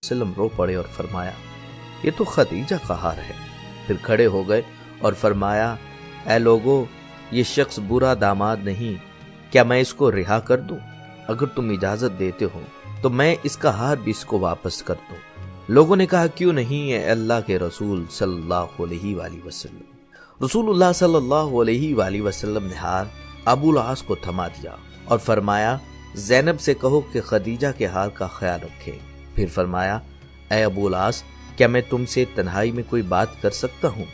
वसल्लम रो पड़े और फरमाया, ये तो खदीजा का हार है। फिर खड़े हो गए और फरमाया, ऐ लोगो, ये शख्स बुरा दामाद नहीं, क्या मैं इसको रिहा कर दूं? अगर तुम इजाजत देते हो तो मैं इसका हार भी इसको वापस कर दूं। लोगों ने कहा, क्यों नहीं है अल्लाह के रसूल सल्लल्लाहु अलैहि वसल्लम। रसूलुल्लाह सल्लल्लाहु अलैहि वसल्लम ने हार अबुल आस को थमा दिया और फरमाया, ज़ैनब से कहो कि खदीजा के हार का ख्याल रखे। फिर फरमाया, ऐ अबुल आस, क्या मैं तुमसे तन्हाई में कोई बात कर सकता हूँ?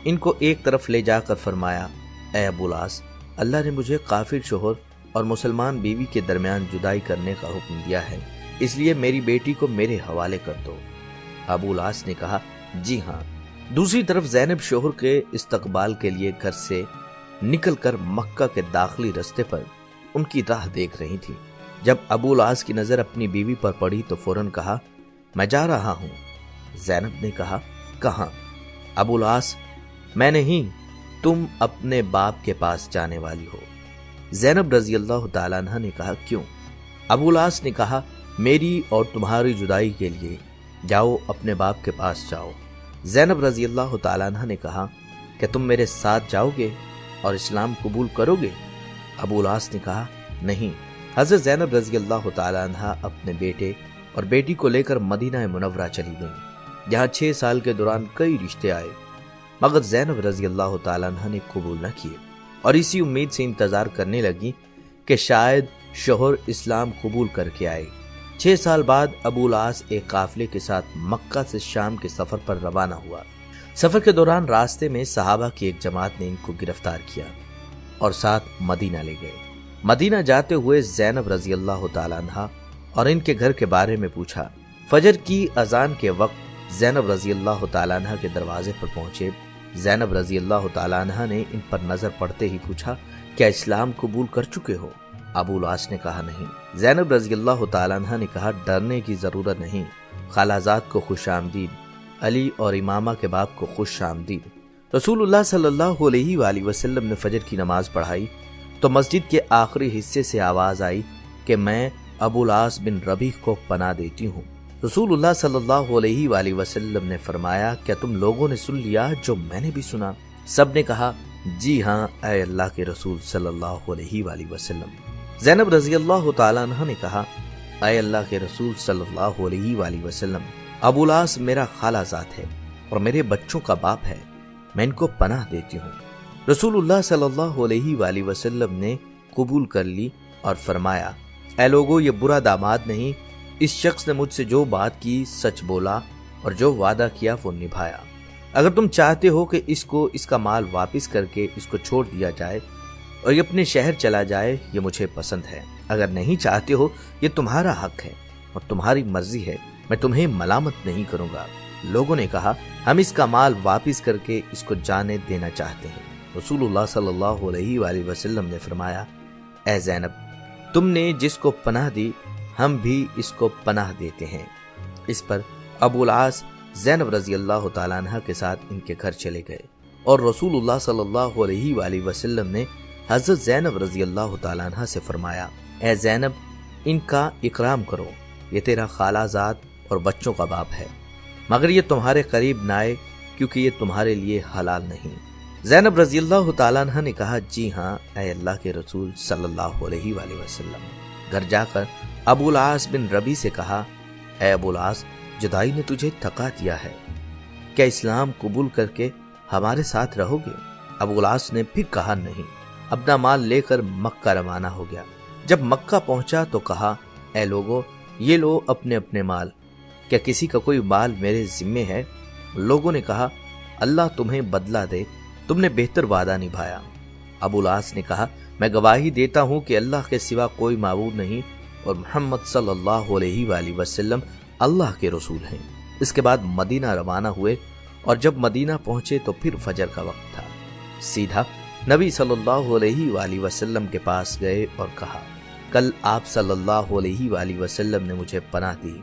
इनको एक तरफ ले जाकर फरमाया, ऐ अबुल आस, अल्लाह ने मुझे काफिर शोहर और मुसलमान बीवी के दरमियान जुदाई करने का हुक्म दिया है, इसलिए मेरी बेटी को मेरे हवाले कर दो। अबुल आस ने कहा, जी हाँ। दूसरी तरफ ज़ैनब शोहर के इस्तकबाल के लिए घर से निकलकर मक्का के दाखिली रास्ते पर उनकी राह देख रही थी। जब अबुल आस की नजर अपनी बीवी पर पड़ी तो फौरन कहा, मैं जा रहा हूं। ज़ैनब ने कहा, कहां? अबुल आस, मैं नहीं, तुम अपने बाप के पास जाने वाली हो। ज़ैनब रजी अल्लाह तआला अन्हा ने कहा, क्यों? अबुल आस ने कहा, मेरी और तुम्हारी जुदाई के लिए जाओ, अपने बाप के पास जाओ। ज़ैनब रजी अल्लाह तआला अन्हा ने कहा, क्या तुम मेरे साथ जाओगे और इस्लाम कबूल करोगे? अबुल आस ने कहा, नहीं। हज़रत ज़ैनब रज़ी अल्लाह तआला अन्हा अपने बेटे और बेटी को लेकर मदीना मुनव्वरा चली गईं, जहां 6 साल के दौरान कई रिश्ते आए, मगर ज़ैनब रज़ी अल्लाह तआला अन्हा ने कबूल न किए और इसी उम्मीद से इंतजार करने लगी कि शायद शोहर इस्लाम कबूल करके आए। 6 साल बाद अबुल आस एक काफिले के साथ मक्का से शाम के सफर पर रवाना हुआ। सफर के दौरान रास्ते में सहाबा की एक जमात ने इनको गिरफ्तार किया और साथ मदीना ले गए। मदीना जाते हुए ज़ैनब रजी अल्लाह तआला अन्हा और इनके घर के बारे में पूछा। फजर की अजान के वक्त ज़ैनब रजी अल्लाह तआला अन्हा के दरवाजे पर पहुंचे। ज़ैनब रजी अल्लाह तआला अन्हा ने इन पर नजर पड़ते ही पूछा, क्या इस्लाम कबूल कर चुके हो? अबुल आस ने कहा, नहीं। ज़ैनब रजी अल्लाह तआला अन्हा ने कहा, डरने की जरूरत नहीं, खालाजाद को खुशामदीद, अली और इमामा के बाप को खुश आमदीद। रसूलुल्लाह सल्लल्लाहु अलैहि वसल्लम ने फजर की नमाज पढ़ाई तो मस्जिद के आखिरी हिस्से से आवाज आई कि मैं अबुल आस बिन रबी को पनाह देती हूँ। रसूलुल्लाह सल्लल्लाहु अलैहि वसल्लम ने फरमाया, क्या तुम लोगों ने सुन लिया जो मैंने भी सुना? सब ने कहा, जी हाँ ऐ अल्लाह के रसूल सल्लल्लाहु अलैहि वसल्लम। ज़ैनब रज़ी अल्लाह तआला अन्हा ने कहा, ऐ अल्लाह के रसूल सल्लल्लाहु अलैहि वसल्लम, अबुल आस मेरा खालाजाद है और मेरे बच्चों का बाप है, मैं इनको पनाह देती हूँ। रसूलुल्लाह सल्लल्लाहु अलैहि वसल्लम ने कबूल कर ली और फरमाया, ऐ लोगों, ये बुरा दामाद नहीं, इस शख्स ने मुझसे जो बात की सच बोला और जो वादा किया वो निभाया। अगर तुम चाहते हो कि इसको इसका माल वापस करके इसको छोड़ दिया जाए और ये अपने शहर चला जाए, ये मुझे पसंद है। अगर नहीं चाहते हो, ये तुम्हारा हक है और तुम्हारी मर्जी है, मैं तुम्हें मलामत नहीं करूंगा। लोगों ने कहा, हम इसका माल वापस करके इसको जाने देना चाहते हैं। रसूलुल्लाह सल्लल्लाहु अलैहि वसल्लम ने फरमाया, ऐ ज़ैनब, तुमने जिसको पनाह दी, हम भी इसको पनाह देते हैं। इस पर अबुल आस ज़ैनब रज़ी अल्लाह तआला अन्हा के साथ इनके घर चले गए और रसूलुल्लाह सल्लल्लाहु अलैहि वसल्लम ने हज़रत ज़ैनब रज़ी अल्लाह तआला अन्हा से फरमाया, ऐ ज़ैनब, इनका इकराम करो, ये तेरा खालाजाद और बच्चों का बाप है, मगर ये तुम्हारे करीब ना आए क्योंकि ये तुम्हारे लिए हलाल नहीं। ज़ैनब रज़ी अल्लाह तआला अन्हा ने कहा, जी हाँ ऐ अल्लाह के रसूल सल्लल्लाहु अलैहि वसल्लम। घर जाकर अबुल आस बिन रबी से कहा, ऐ अबुल आस, जुदाई ने तुझे थका दिया है, क्या इस्लाम कबूल करके हमारे साथ रहोगे? अबुल आस ने फिर कहा, नहीं। अपना माल लेकर मक्का रवाना हो गया। जब मक्का पहुंचा तो कहा, ऐ लोगों, ये लो अपने अपने माल, क्या किसी का कोई माल मेरे जिम्मे है? लोगों ने कहा, अल्लाह तुम्हें बदला दे, तुमने बेहतर वादा निभाया। अबुल आस ने कहा, मैं गवाही देता हूँ कि अल्लाह के सिवा कोई माबूद नहीं और मोहम्मद सल्लल्लाहु अलैहि वसल्लम अल्लाह के रसूल हैं। इसके बाद मदीना रवाना हुए और जब मदीना पहुंचे तो फिर फजर का वक्त था। सीधा नबी सल्लल्लाहु अलैहि वसल्लम के पास गए और कहा, कल आप सल्लल्लाहु अलैहि वसल्लम ने मुझे पनाह दी